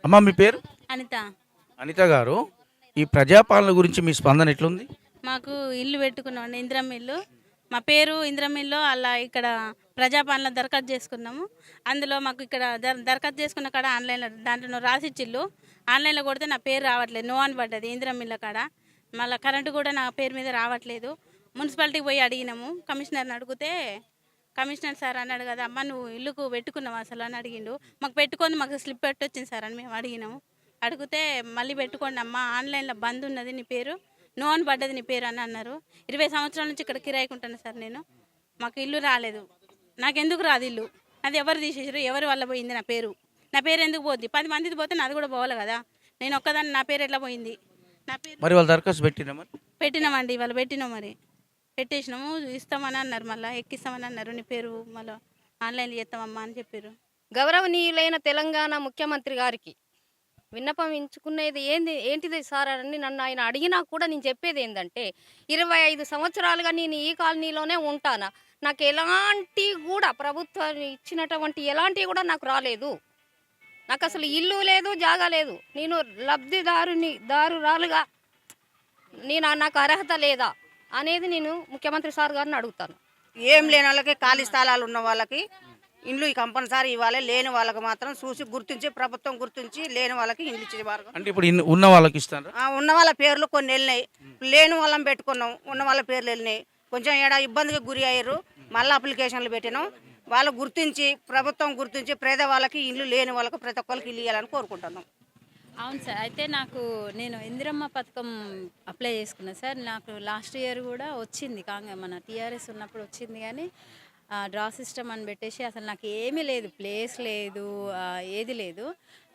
అమ్మ మీ పేరు? అనిత. అనిత గారు, ఈ ప్రజాపాలన గురించి మీ స్పందన ఎట్లుంది? మాకు ఇల్లు పెట్టుకున్నాం, ఇందిరమ్మ ఇల్లు. మా పేరు ఇందిరమ్మ ఇల్లు. అలా ఇక్కడ ప్రజాపాలన దరఖాస్తు చేసుకున్నాము. అందులో మాకు ఇక్కడ దరఖాస్తు చేసుకున్న కాడ ఆన్లైన్లో దాంట్లో రాసిచ్చిల్లు. ఆన్లైన్లో కొడితే నా పేరు రావట్లేదు, నో అని పడ్డది ఇందిరమ్మ ఇల్లు కాడ. మళ్ళీ కరెంటు కూడా నా పేరు మీద రావట్లేదు. మున్సిపాలిటీకి పోయి అడిగినాము, కమిషనర్ని అడిగితే కమిషనర్ సార్ అన్నాడు కదా అమ్మ నువ్వు ఇల్లుకు పెట్టుకున్నావు అసలు అని అడిగిండు. మాకు పెట్టుకొని మాకు స్లిప్ పెట్టొచ్చింది సార్ అని మేము అడిగినాము. అడిగితే మళ్ళీ పెట్టుకోండి అమ్మ, ఆన్లైన్లో బంద్ ఉన్నది, నీ పేరు నో అని పడ్డది నీ పేరు అని అన్నారు. 20 సంవత్సరాల నుంచి ఇక్కడ కిరాయికుంటాను సార్ నేను. మాకు ఇల్లు రాలేదు. నాకెందుకు రాదు ఇల్లు? అది ఎవరు తీసేసారు, ఎవరి వల్ల పోయింది నా పేరు? నా పేరు ఎందుకు పోద్ది? 10 మందిది పోతే నాది కూడా పోవాలి కదా. నేను ఒక్కదాన్ని నా పేరు ఎట్లా పోయింది? నా పేరు మరి వాళ్ళు దరఖాస్తు పెట్టినా? పెట్టినామండి, వాళ్ళు పెట్టినాం, మరి పెట్టేసినాము. ఇస్తామని అన్నారు, మళ్ళీ ఎక్కిస్తామని అన్నారు. నీ పేరు మళ్ళీ ఆన్లైన్లో చేస్తామమ్మా అని చెప్పారు. గౌరవనీయులైన తెలంగాణ ముఖ్యమంత్రి గారికి విన్నపం ఎంచుకునేది ఏంటిది సార్ అని నన్ను ఆయన అడిగినా కూడా నేను చెప్పేది ఏంటంటే 25 సంవత్సరాలుగా నేను ఈ కాలనీలోనే ఉంటాను. నాకు ఎలాంటి కూడా ప్రభుత్వం ఇచ్చినటువంటి ఎలాంటివి కూడా నాకు రాలేదు. నాకు అసలు ఇల్లు లేదు, జాగా లేదు. నేను దారురాలుగా నాకు అర్హత లేదా అనేది నేను ముఖ్యమంత్రి సార్ గారిని అడుగుతాను. ఏం లేని వాళ్ళకి, ఖాళీ స్థలాలు ఉన్న వాళ్ళకి ఇండ్లు కంపల్సరీ ఇవ్వాలి. లేని వాళ్ళకి మాత్రం చూసి గుర్తించి, ప్రభుత్వం గుర్తించి లేని వాళ్ళకి ఇండ్లు ఇచ్చే మార్గం. అంటే ఇప్పుడు ఉన్న వాళ్ళకి ఇస్తారు. ఉన్న వాళ్ళ పేర్లు కొన్ని వెళ్ళినాయి, లేని వాళ్ళని పెట్టుకున్నాం. ఉన్న వాళ్ళ పేర్లు వెళ్ళినాయి, కొంచెం ఇబ్బందికి గురి అయ్యారు. మళ్ళీ అప్లికేషన్లు పెట్టినాం. వాళ్ళు గుర్తించి, ప్రభుత్వం గుర్తించి పేదవాళ్ళకి ఇల్లు, లేని వాళ్ళకి ప్రతి ఒక్కరికి ఇల్లు ఇవ్వాలని కోరుకుంటున్నాం. అవును సార్. అయితే నేను ఇందిరమ్మ పథకం అప్లై చేసుకున్నాను సార్. నాకు లాస్ట్ ఇయర్ కూడా వచ్చింది, మన టీఆర్ఎస్ ఉన్నప్పుడు వచ్చింది. కానీ డ్రా సిస్టమ్ అని పెట్టేసి అసలు నాకు ఏమీ లేదు, ప్లేస్ లేదు, ఏది లేదు.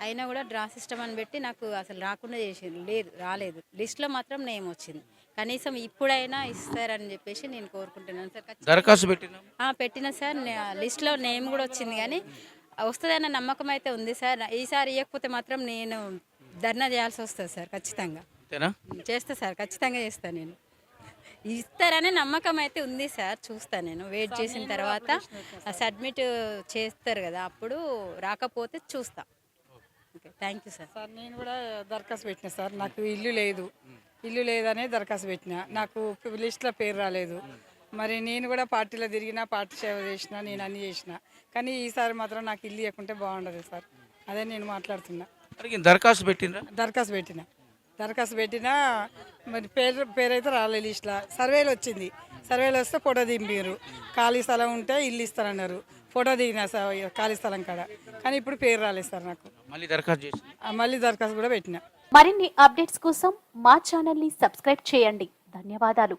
అయినా కూడా డ్రా సిస్టమ్ అని పెట్టి నాకు అసలు రాకుండా చేసింది, రాలేదు. లిస్ట్లో మాత్రం నేమ్ వచ్చింది. కనీసం ఇప్పుడైనా ఇస్తారని చెప్పేసి నేను కోరుకుంటున్నాను సార్. దరఖాస్తు పెట్టినా సార్, లిస్ట్లో నేమ్ కూడా వచ్చింది. కానీ వస్తుందన్న నమ్మకం అయితే ఉంది సార్. ఈసారి ఇవ్వకపోతే మాత్రం నేను ధర్నా చేయాల్సి వస్తుంది సార్. ఖచ్చితంగా చేస్తా సార్, ఖచ్చితంగా చేస్తాను. నేను ఇస్తారనే నమ్మకం అయితే ఉంది సార్. చూస్తాను, నేను వెయిట్ చేసిన తర్వాత సబ్మిట్ చేస్తారు కదా, అప్పుడు రాకపోతే చూస్తా. Okay, thank you sir. నేను కూడా దరఖాస్తు పెట్టిన సార్. నాకు ఇల్లు లేదనే దరఖాస్తు పెట్టిన. నాకు లిస్ట్లో పేరు రాలేదు. మరి నేను కూడా పార్టీలో తిరిగినా, పార్టీ సేవ చేసిన, నేను అన్నీ చేసిన. కానీ ఈసారి మాత్రం నాకు ఇల్లు ఇవ్వకుంటే బాగుండదు సార్. అదే నేను మాట్లాడుతున్నా. దరఖాస్తు పెట్టినా మరి పేరు అయితే రాలేదు లిస్ట్లో. సర్వేలు వచ్చింది, సర్వేలు వస్తే ఫోటో దింపారు. ఖాళీ స్థలం ఉంటే ఇల్లు ఇస్తారన్నారు. ఫోటో దిగిన ఖాళీ స్థలం కాడ. కానీ ఇప్పుడు పేరు రాలేదు సార్ నాకు. మళ్ళీ దరఖాస్తు కూడా పెట్టిన. మరిన్ని అప్డేట్స్ కోసం మా ఛానల్ని సబ్స్క్రైబ్ చేయండి. ధన్యవాదాలు.